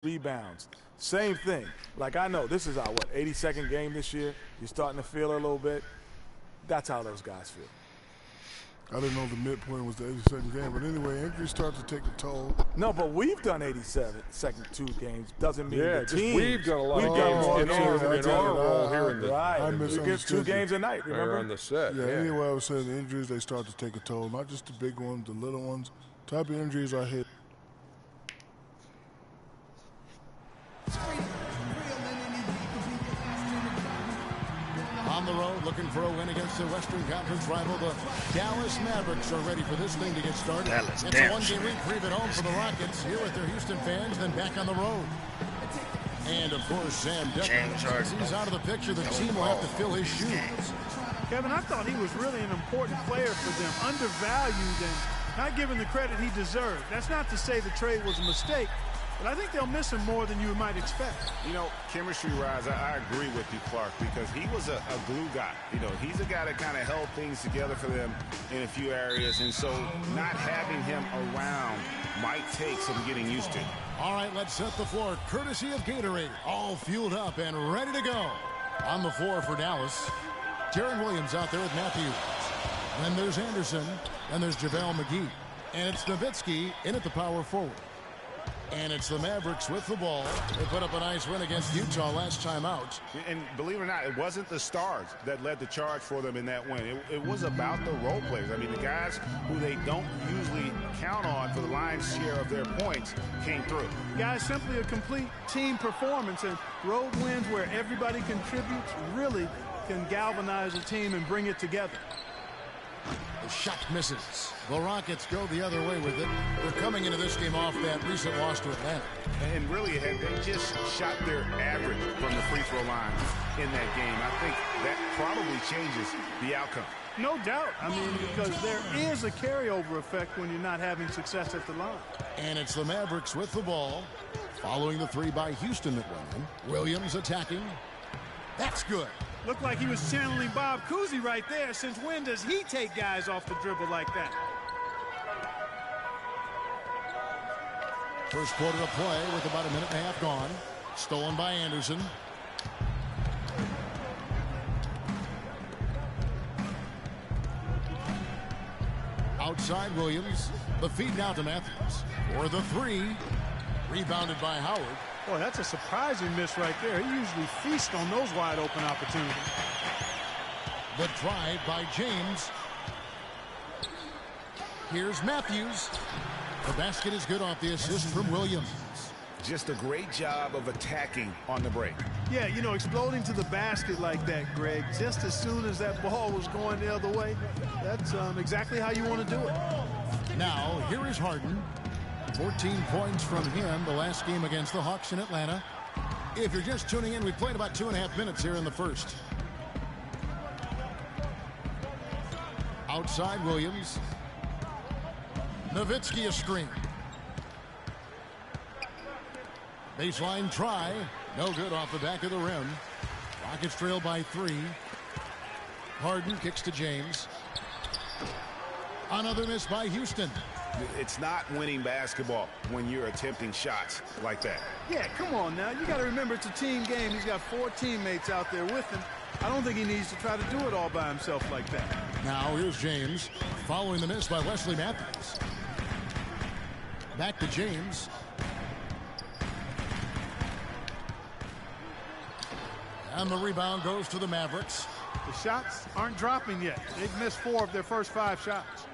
rebounds. Same thing. Like, I know this is our, 82nd game this year. You're starting to feel it a little bit. That's how those guys feel. I didn't know the midpoint was the 82nd game, but anyway, injuries start to take a toll. No, but we've done 87 second 2 games. Doesn't mean the team. We've done a lot of games in our role here in the right. We get 2 games a night, remember? on the set. Yeah, anyway, I was saying the injuries, they start to take a toll. Not just the big ones, the little ones. Type of injuries I hit. On the road, looking for a win against the Western Conference rival, the Dallas Mavericks are ready for this thing to get started. It's a one-game reprieve at home for the Rockets, here with their Houston fans, then back on the road. And, of course, Sam Decker. Since he's out of the picture, the team will have to fill his shoes. Kevin, I thought he was really an important player for them, undervalued and not given the credit he deserved. That's not to say the trade was a mistake, but I think they'll miss him more than you might expect. You know, chemistry-wise, I agree with you, Clark, because he was a glue guy. You know, he's a guy that kind of held things together for them in a few areas, and so not having him around might take some getting used to. All right, let's set the floor, courtesy of Gatorade, all fueled up and ready to go. On the floor for Dallas, Jaron Williams out there with Matthews. Then there's Anderson, and there's JaVale McGee. And it's Nowitzki in at the power forward. And it's the Mavericks with the ball. They put up a nice win against Utah last time out. And believe it or not, it wasn't the stars that led the charge for them in that win. It was about the role players. I mean, the guys who they don't usually count on for the lion's share of their points came through. Guys, simply a complete team performance, and road wins where everybody contributes really can galvanize a team and bring it together. The shot misses. The Rockets go the other way with it. They're coming into this game off that recent loss to Atlanta. And really, they just shot their average from the free throw line in that game. I think that probably changes the outcome. No doubt. I mean, because there is a carryover effect when you're not having success at the line. And it's the Mavericks with the ball. Following the 3 by Houston that went in. Williams attacking. That's good. Looked like he was channeling Bob Cousy right there. Since when does he take guys off the dribble like that? First quarter of play with about a minute and a half gone. Stolen by Anderson. Outside Williams. The feed now to Matthews. For the 3. Rebounded by Howard. Boy, that's a surprising miss right there. He usually feasts on those wide open opportunities. The drive by James. Here's Matthews. The basket is good off the assist from Williams. Just a great job of attacking on the break. Yeah, you know, exploding to the basket like that, Greg, just as soon as that ball was going the other way, that's exactly how you want to do it. Now, here is Harden. 14 points from him the last game against the Hawks in Atlanta. If you're just tuning in, we played about 2.5 minutes here in the first. Outside Williams. Nowitzki a screen. Baseline try. No good off the back of the rim. Rockets trail by 3. Harden kicks to James. Another miss by Houston. It's not winning basketball when you're attempting shots like that. Yeah, come on now. You got to remember it's a team game. He's got 4 teammates out there with him. I don't think he needs to try to do it all by himself like that. Now here's James following the miss by Wesley Matthews. Back to James. And the rebound goes to the Mavericks. The shots aren't dropping yet. They've missed 4 of their first 5 shots.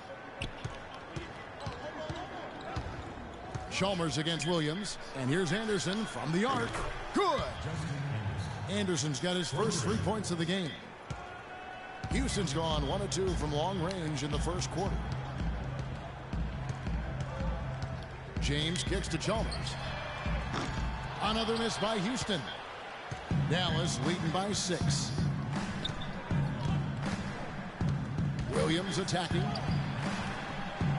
Chalmers against Williams. And here's Anderson from the arc. Good. Anderson's got his first 3 points of the game. Houston's gone 1 of 2 from long range in the first quarter. James kicks to Chalmers. Another miss by Houston. Dallas leading by 6. Williams attacking.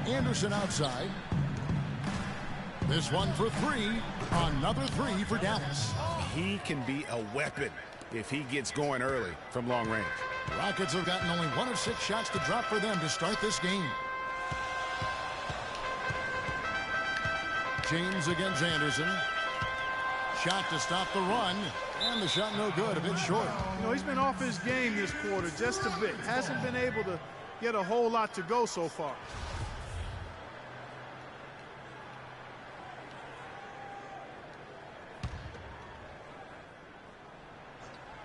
Anderson outside. This one for 3. Another 3 for Dallas. He can be a weapon if he gets going early from long range. Rockets have gotten only 1 of 6 shots to drop for them to start this game. James against Anderson. shot to stop the run. And the shot no good, a bit short. You know, he's been off his game this quarter just a bit. Hasn't been able to get a whole lot to go so far.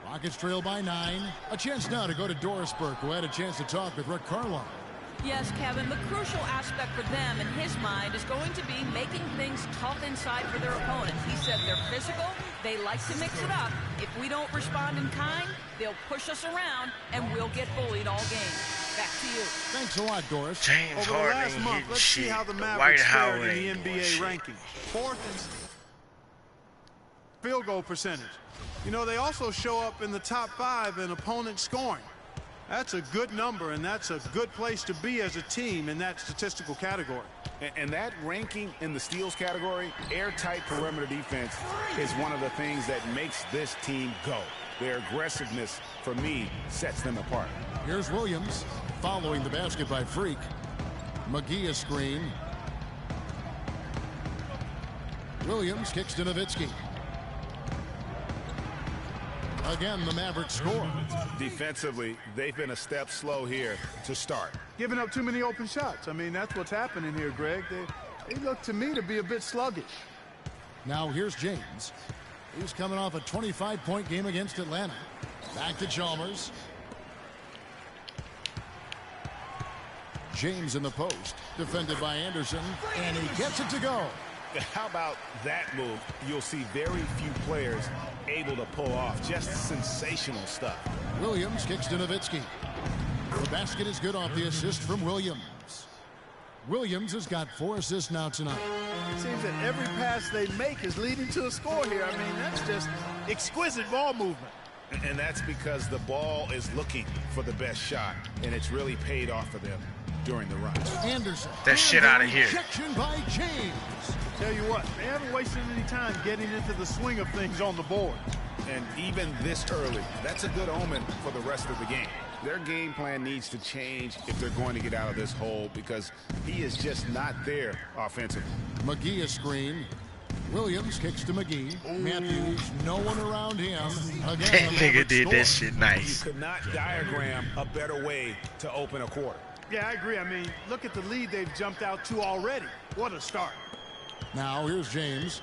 Rockets trail by 9. A chance now to go to Dorisburg, who had a chance to talk with Rick Carlisle. Yes, Kevin, the crucial aspect for them in his mind is going to be making things tough inside for their opponents. He said they're physical, they like to mix it up. If we don't respond in kind, they'll push us around and we'll get bullied all game. Back to you. Thanks a lot, Doris. James Over the last Harden month, hitting let's see shit. how the White Mavericks fared Howard in the ain't doing NBA shit. ranking. 4th in field goal percentage. You know, they also show up in the top 5 in opponent scoring. That's a good number, and that's a good place to be as a team in that statistical category. And that ranking in the steals category, airtight perimeter defense, is one of the things that makes this team go. Their aggressiveness, for me, sets them apart. Here's Williams following the basket by Freak. McGee a screen. Williams kicks to Nowitzki. Again, the Mavericks score. Defensively, they've been a step slow here to start. Giving up too many open shots. I mean, that's what's happening here, Greg. They look to me to be a bit sluggish. Now here's James. He's coming off a 25-point game against Atlanta. Back to Chalmers. James in the post. Defended by Anderson. And he gets it to go. How about that move? You'll see very few players able to pull off just sensational stuff. Williams kicks to Nowitzki. The basket is good off the assist from Williams. Williams has got 4 assists now tonight. It seems that every pass they make is leading to a score here. I mean, that's just exquisite ball movement. And that's because the ball is looking for the best shot, and it's really paid off for them during the run. Anderson. That shit out of here. Rejection by James. Tell you what, they haven't wasted any time getting into the swing of things on the board. And even this early, that's a good omen for the rest of the game. Their game plan needs to change if they're going to get out of this hole because he is just not there offensively. McGee a screen. Williams kicks to McGee. Matthews, no one around him. Again, That nigga did that shit You nice. could not diagram a better way to open a quarter. Yeah, I agree. I mean, look at the lead they've jumped out to already. What a start. Now here's James.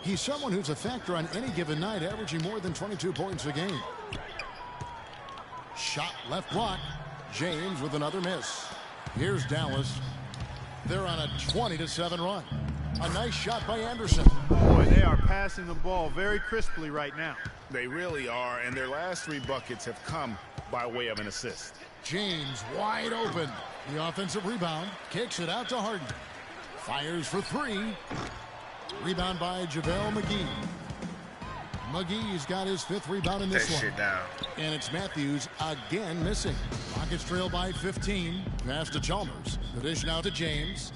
He's someone who's a factor on any given night, averaging more than 22 points a game. Shot left block. James with another miss. Here's Dallas. They're on a 20-7 run. A nice shot by Anderson. Boy, they are passing the ball very crisply right now. They really are, and their last 3 buckets have come by way of an assist. James wide open. The offensive rebound. Kicks it out to Harden. Fires for 3. Rebound by JaVale McGee. McGee's got his 5th rebound in That this one. shit down. And it's Matthews again missing. Rockets trail by 15. Pass to Chalmers. The dish now to James.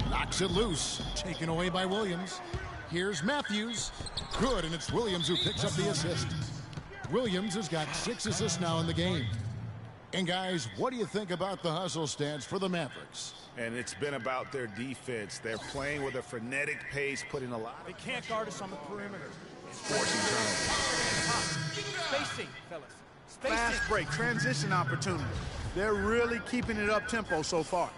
Knocks it loose. Taken away by Williams. Here's Matthews. Good, and it's Williams who picks up the assist. Williams has got 6 assists now in the game. And guys, what do you think about the hustle stats for the Mavericks? And it's been about their defense. They're playing with a frenetic pace, putting a lot They can't guard us on the perimeter. forcing turnovers. Spacing, fellas. Spacing. Fast break, transition opportunity. They're really keeping it up tempo so far.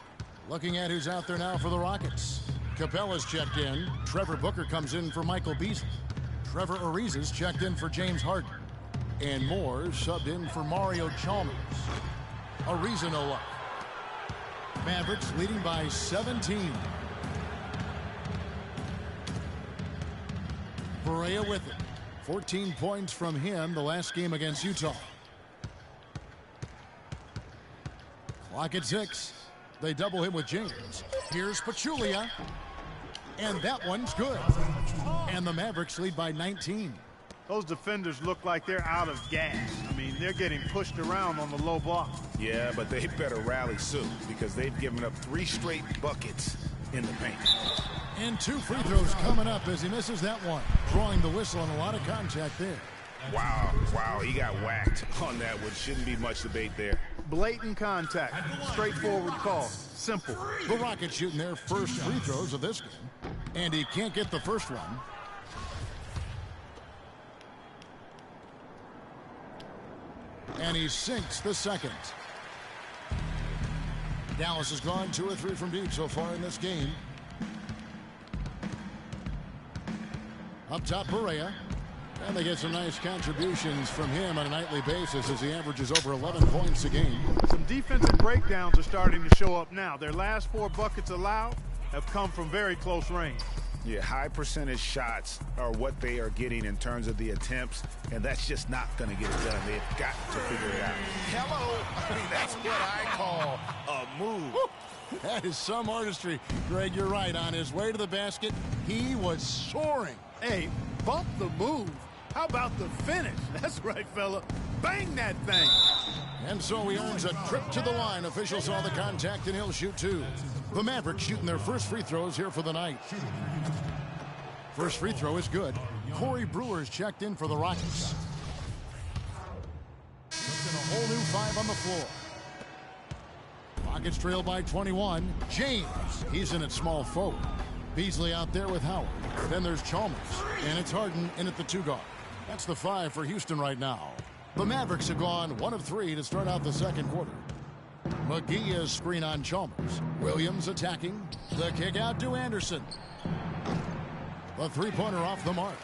Looking at who's out there now for the Rockets. Capella's checked in. Trevor Booker comes in for Michael Beasley. Trevor Ariza's checked in for James Harden. And Moore subbed in for Mario Chalmers. Ariza no luck. Mavericks leading by 17. Perea with it. 14 points from him the last game against Utah. Clock at 6. They double him with James. Here's Pachulia. And that one's good. And the Mavericks lead by 19. Those defenders look like they're out of gas. I mean, they're getting pushed around on the low block. Yeah, but they better rally soon because they've given up 3 straight buckets in the paint. And 2 free throws coming up as he misses that one. Drawing the whistle and a lot of contact there. Wow, he got whacked on that one. Shouldn't be much debate there. blatant contact. Straightforward call. Simple. The Rockets shooting their first free throws of this game. And he can't get the first one. And he sinks the second. Dallas has gone 2 or 3 from deep so far in this game. Up top, Barea. And they get some nice contributions from him on a nightly basis as he averages over 11 points a game. Some defensive breakdowns are starting to show up now. Their last 4 buckets allowed have come from very close range. Yeah, high percentage shots are what they are getting in terms of the attempts, and that's just not going to get it done. They've got to figure it out. Hello. I mean, that's what I call a move. That is some artistry. Greg, you're right. On his way to the basket, he was soaring. Hey, bump the move. How about the finish? That's right, fella. Bang that thing. And so he earns a trip to the line. Officials saw the contact, and he'll shoot 2. The Mavericks shooting their first free throws here for the night. First free throw is good. Corey Brewer's checked in for the Rockets. Looking a whole new 5 on the floor. Rockets trail by 21. James, he's in at small forward. Beasley out there with Howard. Then there's Chalmers. And it's Harden in at the 2 guard. That's the 5 for Houston right now. The Mavericks have gone 1 of 3 to start out the second quarter. McGee is screen on Chalmers. Williams attacking. The kick out to Anderson. The 3-pointer off the mark.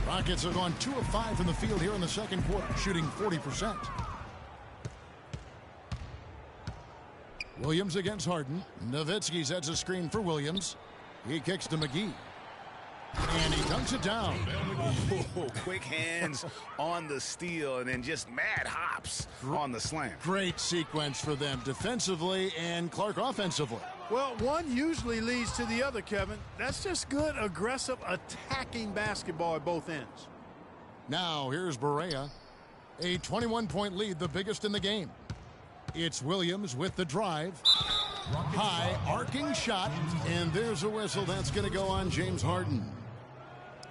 Rockets have gone 2 of 5 from the field here in the second quarter, shooting 40%. Williams against Harden. Nowitzki sets a screen for Williams. He kicks to McGee. And he dunks it down. Oh, quick hands on the steal and then just mad hops on the slam. Great sequence for them defensively and Clark offensively. Well, one usually leads to the other, Kevin. That's just good, aggressive, attacking basketball at both ends. Now, here's Barea. A 21-point lead, the biggest in the game. It's Williams with the drive. High, arcing shot, and there's a whistle. That's going to go on James Harden.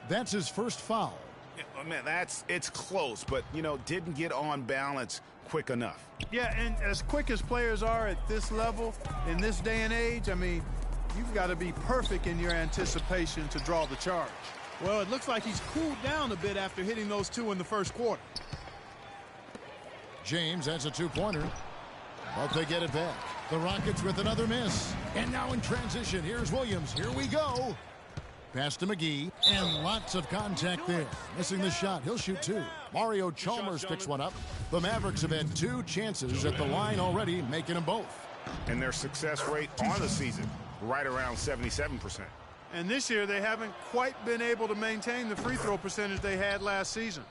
That's his first foul. Yeah, man, it's close, but, didn't get on balance quick enough. Yeah, and as quick as players are at this level, in this day and age, I mean, you've got to be perfect in your anticipation to draw the charge. Well, it looks like he's cooled down a bit after hitting those 2 in the first quarter. James has a 2-pointer, but they get it back. The Rockets with another miss. And now in transition, here's Williams. Here we go. Pass to McGee, and lots of contact there. Missing the shot. He'll shoot 2. Mario Chalmers picks one up. The Mavericks have had 2 chances at the line already, making them both. And their success rate on the season, right around 77%. And this year, they haven't quite been able to maintain the free throw percentage they had last season.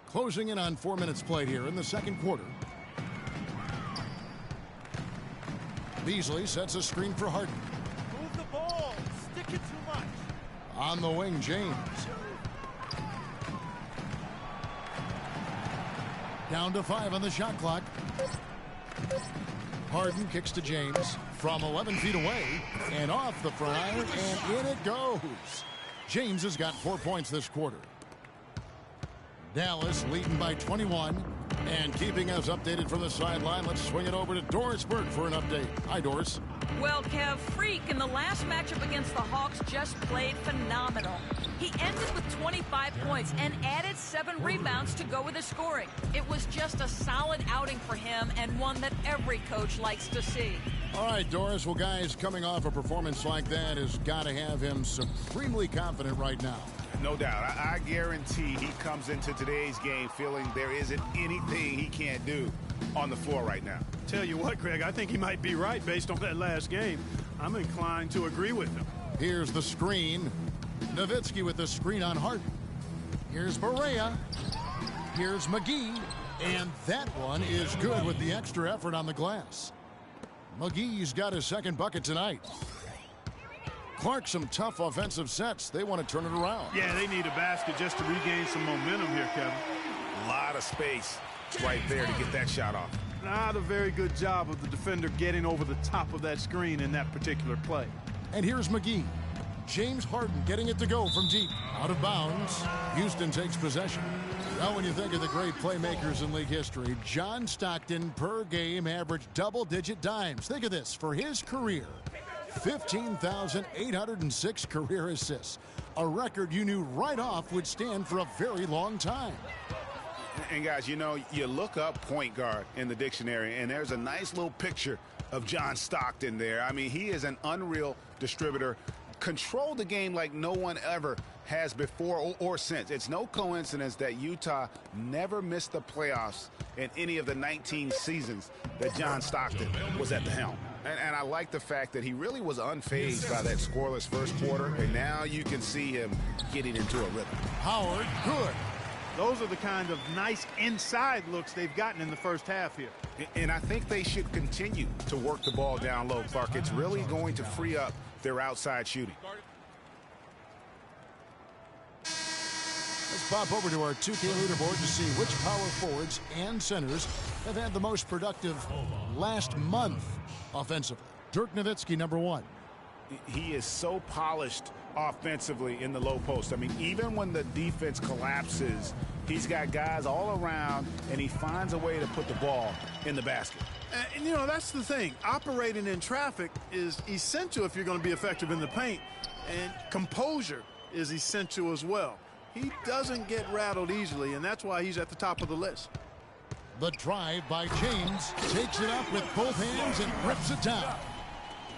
Closing in on 4 minutes played here in the second quarter. Beasley sets a screen for Harden. Move the ball. Stick it too much. On the wing, James. Down to 5 on the shot clock. Harden kicks to James from 11 feet away and off the front iron, and in it goes. James has got 4 points this quarter. Dallas leading by 21. And keeping us updated from the sideline, let's swing it over to Doris Burke for an update. Hi, Doris. Well, Kev, Freak in the last matchup against the Hawks just played phenomenal. He ended with 25 points and added 7 rebounds to go with his scoring. It was just a solid outing for him and one that every coach likes to see. All right, Doris. Well, guys, coming off a performance like that has got to have him supremely confident right now. No doubt. I guarantee he comes into today's game feeling there isn't anything he can't do on the floor right now. Tell you what, Greg, I think he might be right based on that last game. I'm inclined to agree with him. Here's the screen. Nowitzki with the screen on Harden. Here's Barea. Here's McGee. And that one is good with the extra effort on the glass. McGee's got his second bucket tonight. Clark, some tough offensive sets. They want to turn it around. Yeah, they need a basket just to regain some momentum here, Kevin. A lot of space right there to get that shot off. Not a very good job of the defender getting over the top of that screen in that particular play. And here's McGee. James Harden getting it to go from deep. Out of bounds. Houston takes possession. Well, when you think of the great playmakers in league history, John Stockton per game averaged double-digit dimes. Think of this. For his career, 15,806 career assists. A record you knew right off would stand for a very long time. And guys, you know, you look up point guard in the dictionary, and there's a nice little picture of John Stockton there. I mean, he is an unreal distributor. Controlled the game like no one ever has before or since. It's no coincidence that Utah never missed the playoffs in any of the 19 seasons that John Stockton was at the helm. And I like the fact that he really was unfazed by that scoreless first quarter, and now you can see him getting into a rhythm. Howard, good. Those are the kind of nice inside looks they've gotten in the first half here. And I think they should continue to work the ball down low, Clark. It's really going to free up their outside shooting. Let's pop over to our 2K leaderboard to see which power forwards and centers have had the most productive last month offensively. Dirk Nowitzki, number 1. He is so polished offensively in the low post. I mean, even when the defense collapses, he's got guys all around, and he finds a way to put the ball in the basket. And, you know, that's the thing. Operating in traffic is essential if you're going to be effective in the paint. And composure is essential as well. He doesn't get rattled easily, and that's why he's at the top of the list. The drive by James takes it up with both hands and rips it down.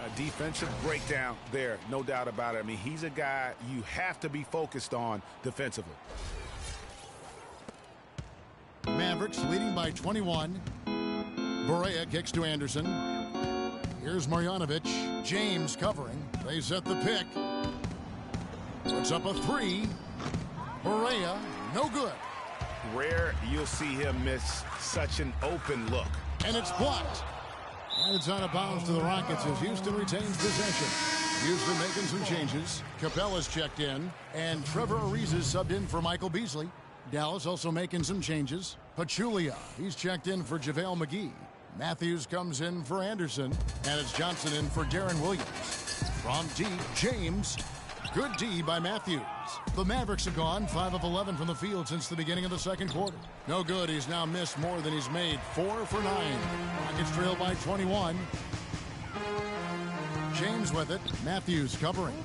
A defensive breakdown there, no doubt about it. I mean, he's a guy you have to be focused on defensively. Mavericks leading by 21. Barea kicks to Anderson. Here's Marjanovic. James covering. They set the pick. Puts up a 3. Barea, no good. Rare you'll see him miss such an open look. And it's blocked. And it's out of bounds to the Rockets as Houston retains possession. Houston making some changes. Capella's checked in. And Trevor Ariza is subbed in for Michael Beasley. Dallas also making some changes. Pachulia, he's checked in for JaVale McGee. Matthews comes in for Anderson. And it's Johnson in for Darren Williams. From deep, James. Good D by Matthews. The Mavericks have gone 5 of 11 from the field since the beginning of the second quarter. No good. He's now missed more than he's made. 4 for 9. Rockets trail by 21. James with it. Matthews covering.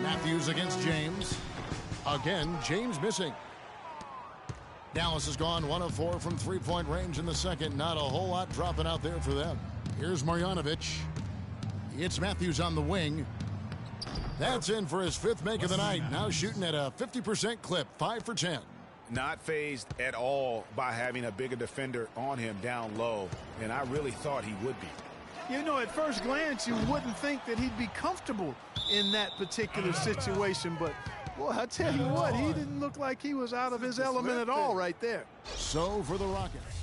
Matthews against James. Again, James missing. Dallas has gone 1 of 4 from three-point range in the second. Not a whole lot dropping out there for them. Here's Marjanovic. It's Matthews on the wing. That's in for his 5th make of the night. Now shooting at a 50% clip, 5 for 10. Not fazed at all by having a bigger defender on him down low, and I really thought he would be. You know, at first glance, you wouldn't think that he'd be comfortable in that particular situation, but, boy, I tell you what, he didn't look like he was out of his element at all right there. So for the Rockets.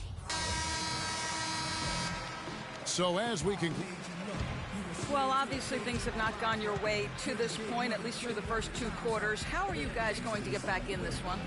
So as we conclude. Well, obviously things have not gone your way to this point, at least through the first 2 quarters. How are you guys going to get back in this one?